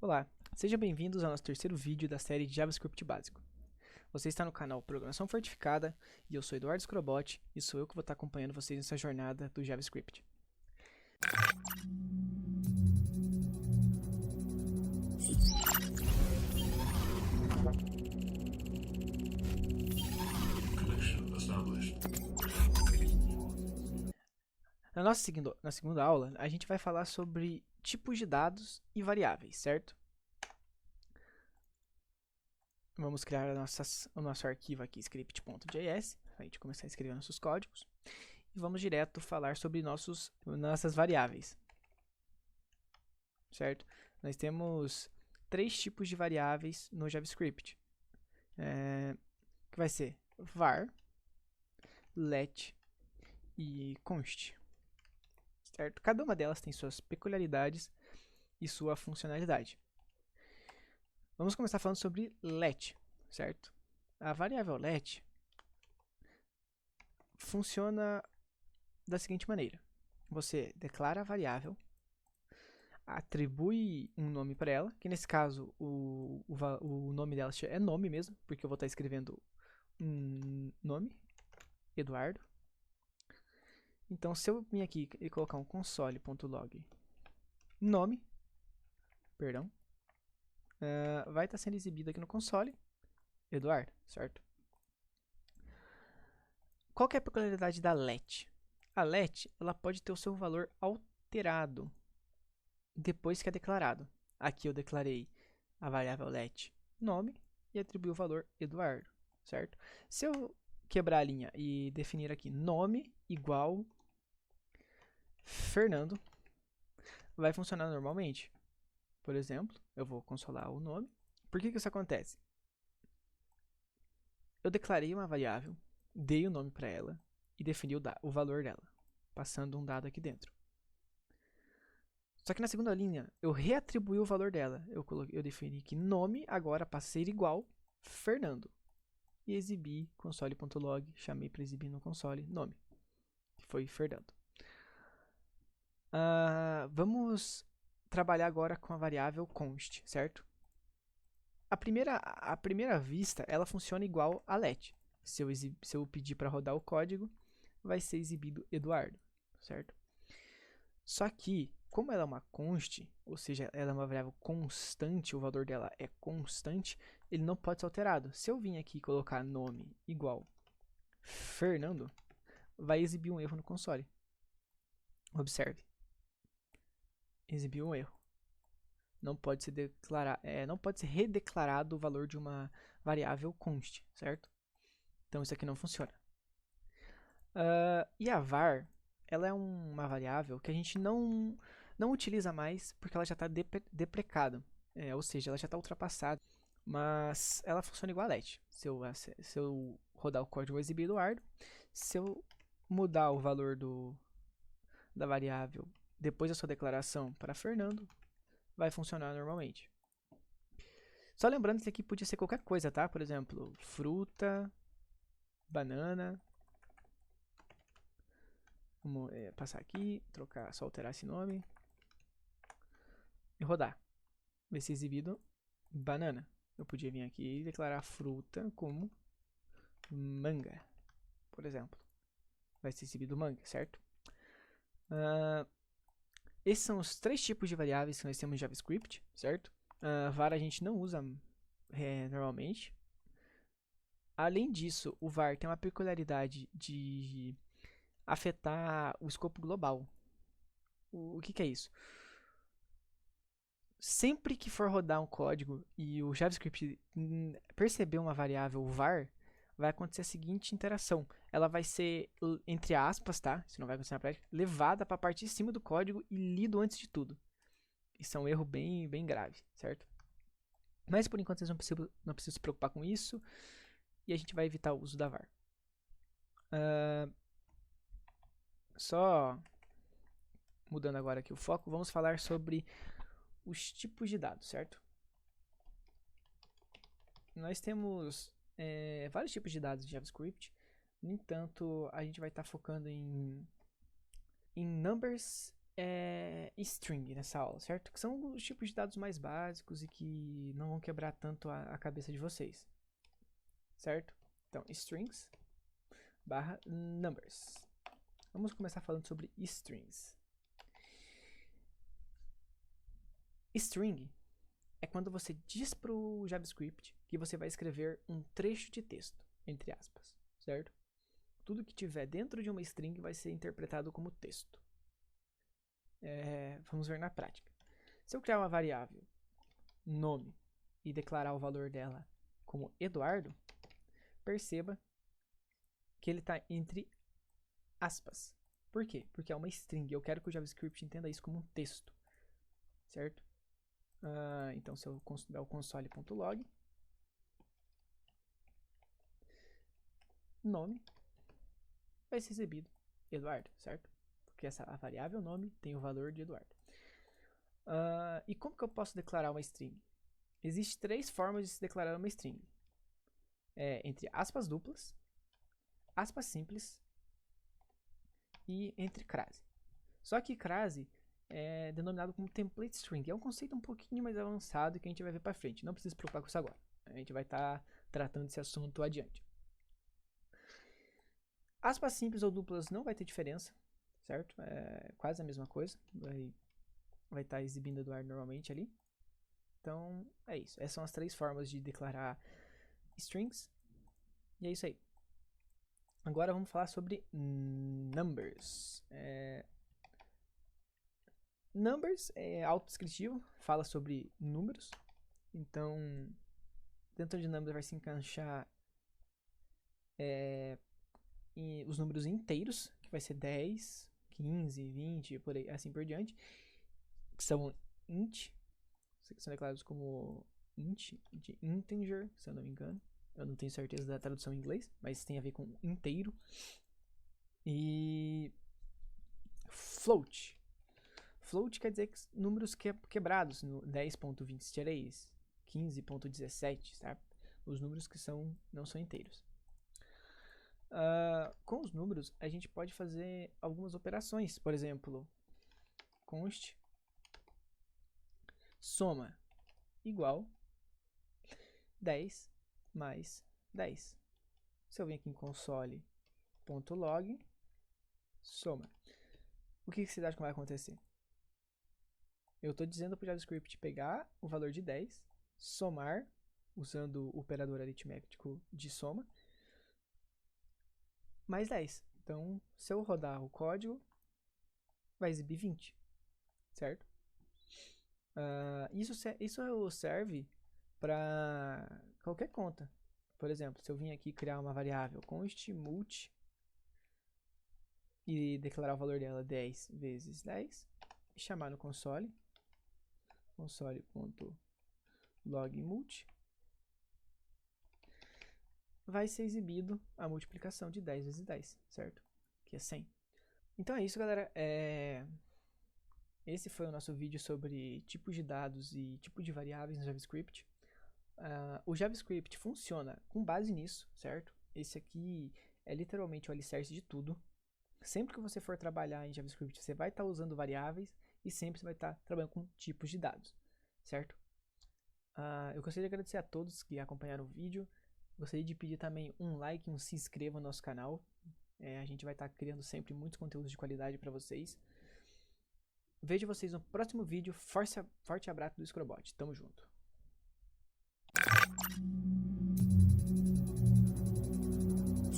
Olá, sejam bem-vindos ao nosso terceiro vídeo da série de JavaScript básico. Você está no canal Programação Fortificada e eu sou Eduardo Scrobot e sou eu que vou estar acompanhando vocês nessa jornada do JavaScript. Connection established. Na segunda aula, a gente vai falar sobre tipos de dados e variáveis, certo? Vamos criar o nosso arquivo aqui, script.js, para a gente começar a escrever nossos códigos. E vamos direto falar sobre nossas variáveis, certo? Nós temos três tipos de variáveis no JavaScript, que vai ser var, let e const, certo? Cada uma delas tem suas peculiaridades e sua funcionalidade. Vamos começar falando sobre let, certo? A variável let funciona da seguinte maneira: você declara a variável, atribui um nome para ela, que nesse caso o nome dela é nome mesmo, porque eu vou estar escrevendo um nome, Eduardo. Então, se eu vir aqui e colocar um console.log nome, perdão, vai estar sendo exibido aqui no console, Eduardo, certo? Qual que é a peculiaridade da let? A let ela pode ter o seu valor alterado depois que é declarado. Aqui eu declarei a variável let nome e atribuí o valor Eduardo, certo? Se eu quebrar a linha e definir aqui nome igual Fernando, vai funcionar normalmente. Por exemplo, eu vou consolar o nome. Por que isso acontece? Eu declarei uma variável, dei o nome para ela e defini o valor dela, passando um dado aqui dentro. Só que na segunda linha, eu reatribuí o valor dela. Eu defini que nome agora passa a ser igual Fernando. E exibi console.log, chamei para exibir no console nome, que foi Fernando. Vamos trabalhar agora com a variável const, certo? A primeira vista, ela funciona igual a let. Se eu pedir para rodar o código, vai ser exibido Eduardo, certo? Só que, como ela é uma const, ou seja, ela é uma variável constante, o valor dela é constante, ele não pode ser alterado. Se eu vim aqui e colocar nome igual Fernando, vai exibir um erro no console. Observe. Exibiu um erro. Não pode ser não pode ser redeclarado o valor de uma variável const, certo? Então isso aqui não funciona. E a var, ela é uma variável que a gente não utiliza mais porque ela já está deprecada, ou seja, ela já está ultrapassada, mas ela funciona igual a let. Se eu rodar o código, eu vou exibir Eduardo. Se eu mudar o valor da variável depois da sua declaração para Fernando, vai funcionar normalmente. Só lembrando que isso aqui podia ser qualquer coisa, tá? Por exemplo, fruta, banana. Vamos passar aqui, trocar, só alterar esse nome e rodar. Vai ser exibido banana. Eu podia vir aqui e declarar fruta como manga, por exemplo. Vai ser exibido manga, certo? Esses são os três tipos de variáveis que nós temos em JavaScript, certo? Var a gente não usa normalmente. Além disso, o var tem uma peculiaridade de afetar o escopo global. O que é isso? Sempre que for rodar um código e o JavaScript perceber uma variável var, vai acontecer a seguinte interação. Ela vai ser, entre aspas, tá? Isso não vai acontecer na prática, levada para a parte de cima do código e lido antes de tudo. Isso é um erro bem grave, certo? Mas por enquanto vocês não precisam se preocupar com isso e a gente vai evitar o uso da var. Só mudando agora aqui o foco, vamos falar sobre os tipos de dados, certo? Nós temos vários tipos de dados em JavaScript. No entanto, a gente vai estar focando em numbers string nessa aula, certo? Que são os tipos de dados mais básicos e que não vão quebrar tanto a cabeça de vocês, certo? Então, strings barra numbers. Vamos começar falando sobre strings. String é quando você diz para o JavaScript que você vai escrever um trecho de texto, entre aspas, certo? Tudo que tiver dentro de uma string vai ser interpretado como texto. Vamos ver na prática. Se eu criar uma variável nome e declarar o valor dela como Eduardo, perceba que ele está entre aspas. Por quê? Porque é uma string. Eu quero que o JavaScript entenda isso como um texto, certo? Então, se eu der o console.log, nome vai ser exibido Eduardo, certo? Porque a variável nome tem o valor de Eduardo. E como que eu posso declarar uma string? Existem 3 formas de se declarar uma string. Entre aspas duplas, aspas simples e entre crase. Só que crase é denominado como template string. É um conceito um pouquinho mais avançado que a gente vai ver para frente. Não precisa se preocupar com isso agora. A gente vai estar tratando desse assunto adiante. Aspas simples ou duplas não vai ter diferença, certo? É quase a mesma coisa. Vai estar exibindo Eduardo normalmente ali. Então, é isso. Essas são as 3 formas de declarar strings. E é isso aí. Agora vamos falar sobre numbers. Numbers é autodescritivo, fala sobre números. Então, dentro de numbers vai se encaixar os números inteiros, que vai ser 10, 15, 20, por aí, assim por diante, que são int, que são declarados como int, de integer, se eu não me engano. Eu não tenho certeza da tradução em inglês, mas tem a ver com inteiro. E float. Float quer dizer que números quebrados, no 10.23, 15.17, sabe? Os números que não são inteiros. Com os números, a gente pode fazer algumas operações. Por exemplo, const soma igual 10 mais 10. Se eu vir aqui em console.log, soma. O que você acha que vai acontecer? Eu estou dizendo para o JavaScript pegar o valor de 10, somar, usando o operador aritmético de soma, mais 10. Então, se eu rodar o código, vai exibir 20, certo? Isso serve para qualquer conta. Por exemplo, se eu vim aqui criar uma variável const multi e declarar o valor dela 10 vezes 10, e chamar no console.logMulti, vai ser exibido a multiplicação de 10 vezes 10, certo? Que é 100. Então é isso, galera. Esse foi o nosso vídeo sobre tipos de dados e tipos de variáveis no JavaScript. O JavaScript funciona com base nisso, certo? Esse aqui é literalmente o alicerce de tudo. Sempre que você for trabalhar em JavaScript, você vai estar usando variáveis e sempre você vai estar trabalhando com tipos de dados, certo? Eu gostaria de agradecer a todos que acompanharam o vídeo. Gostaria de pedir também um like, se inscreva no nosso canal. A gente vai estar criando sempre muitos conteúdos de qualidade para vocês. Vejo vocês no próximo vídeo. Forte abraço do Scrobot. Tamo junto.